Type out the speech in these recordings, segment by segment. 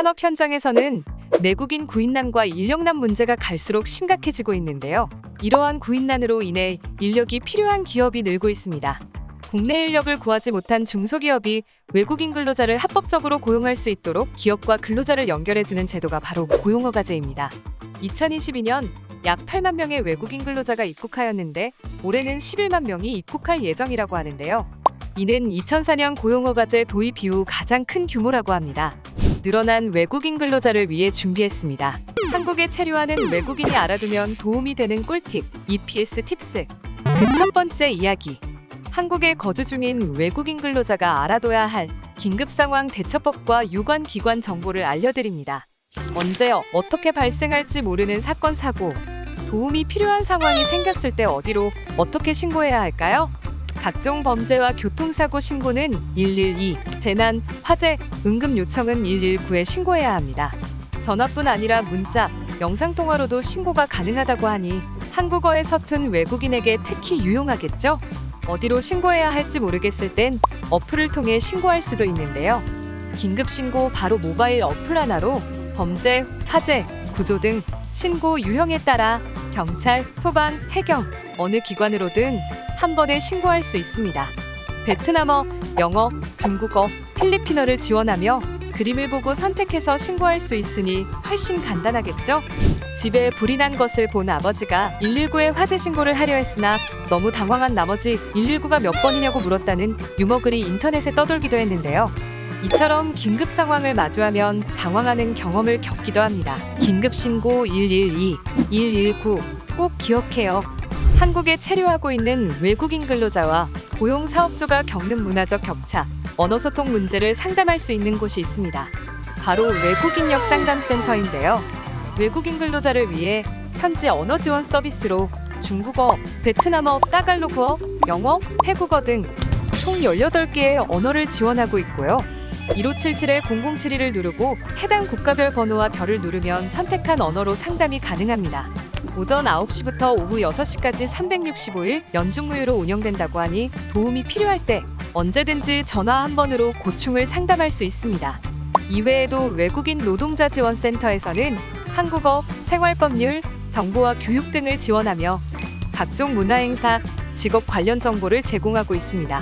산업 현장에서는 내국인 구인난과 인력난 문제가 갈수록 심각해지고 있는데요. 이러한 구인난으로 인해 인력이 필요한 기업이 늘고 있습니다. 국내 인력을 구하지 못한 중소기업이 외국인 근로자를 합법적으로 고용할 수 있도록 기업과 근로자를 연결해주는 제도가 바로 고용허가제입니다. 2022년 약 8만 명의 외국인 근로자가 입국하였는데 올해는 11만 명이 입국할 예정이라고 하는데요. 이는 2004년 고용허가제 도입 이후 가장 큰 규모라고 합니다. 늘어난 외국인 근로자를 위해 준비했습니다. 한국에 체류하는 외국인이 알아두면 도움이 되는 꿀팁, EPS 팁스. 그 첫 번째 이야기. 한국에 거주 중인 외국인 근로자가 알아둬야 할 긴급상황 대처법과 유관 기관 정보를 알려드립니다. 언제 어떻게 발생할지 모르는 사건, 사고, 도움이 필요한 상황이 생겼을 때 어디로 어떻게 신고해야 할까요? 각종 범죄와 교통사고 신고는 112, 재난, 화재, 응급 요청은 119에 신고해야 합니다. 전화뿐 아니라 문자, 영상통화로도 신고가 가능하다고 하니 한국어에 서툰 외국인에게 특히 유용하겠죠? 어디로 신고해야 할지 모르겠을 땐 어플을 통해 신고할 수도 있는데요. 긴급신고 바로 모바일 어플 하나로 범죄, 화재, 구조 등 신고 유형에 따라 경찰, 소방, 해경, 어느 기관으로든 한 번에 신고할 수 있습니다. 베트남어, 영어, 중국어, 필리핀어를 지원하며 그림을 보고 선택해서 신고할 수 있으니 훨씬 간단하겠죠? 집에 불이 난 것을 본 아버지가 119에 화재 신고를 하려 했으나 너무 당황한 나머지 119가 몇 번이냐고 물었다는 유머글이 인터넷에 떠돌기도 했는데요. 이처럼 긴급 상황을 마주하면 당황하는 경험을 겪기도 합니다. 긴급신고 112, 119 꼭 기억해요. 한국에 체류하고 있는 외국인 근로자와 고용사업주가 겪는 문화적 격차, 언어소통 문제를 상담할 수 있는 곳이 있습니다. 바로 외국인력 상담센터인데요. 외국인 근로자를 위해 현지 언어 지원 서비스로 중국어, 베트남어, 따갈로그어, 영어, 태국어 등 총 18개의 언어를 지원하고 있고요. 1577-0072를 누르고 해당 국가별 번호와 별을 누르면 선택한 언어로 상담이 가능합니다. 오전 9시부터 오후 6시까지 365일 연중무휴로 운영된다고 하니 도움이 필요할 때 언제든지 전화 한 번으로 고충을 상담할 수 있습니다. 이외에도 외국인 노동자 지원센터에서는 한국어, 생활법률, 정보와 교육 등을 지원하며 각종 문화행사, 직업 관련 정보를 제공하고 있습니다.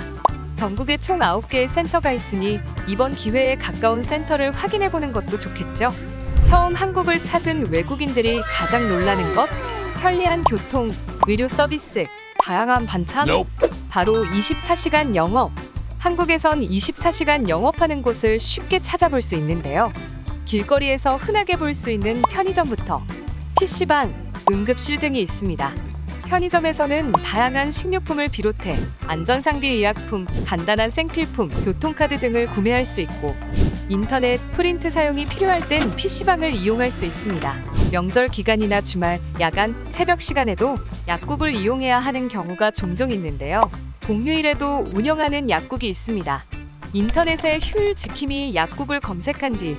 전국에 총 9개의 센터가 있으니 이번 기회에 가까운 센터를 확인해보는 것도 좋겠죠? 처음 한국을 찾은 외국인들이 가장 놀라는 것, 편리한 교통, 의료 서비스, 다양한 반찬, 바로 24시간 영업. 한국에선 24시간 영업하는 곳을 쉽게 찾아볼 수 있는데요. 길거리에서 흔하게 볼 수 있는 편의점부터 PC방, 응급실 등이 있습니다. 편의점에서는 다양한 식료품을 비롯해 안전상비 의약품, 간단한 생필품, 교통카드 등을 구매할 수 있고 인터넷, 프린트 사용이 필요할 땐 PC방을 이용할 수 있습니다. 명절 기간이나 주말, 야간, 새벽 시간에도 약국을 이용해야 하는 경우가 종종 있는데요. 공휴일에도 운영하는 약국이 있습니다. 인터넷에 휴일 지킴이 약국을 검색한 뒤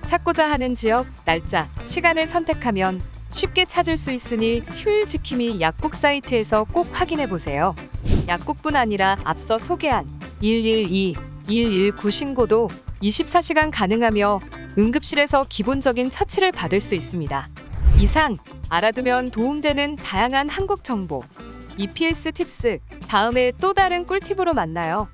찾고자 하는 지역, 날짜, 시간을 선택하면 쉽게 찾을 수 있으니 휴일 지킴이 약국 사이트에서 꼭 확인해 보세요. 약국뿐 아니라 앞서 소개한 112, 119 신고도 24시간 가능하며 응급실에서 기본적인 처치를 받을 수 있습니다. 이상 알아두면 도움되는 다양한 한국 정보, EPS 팁스, 다음에 또 다른 꿀팁으로 만나요.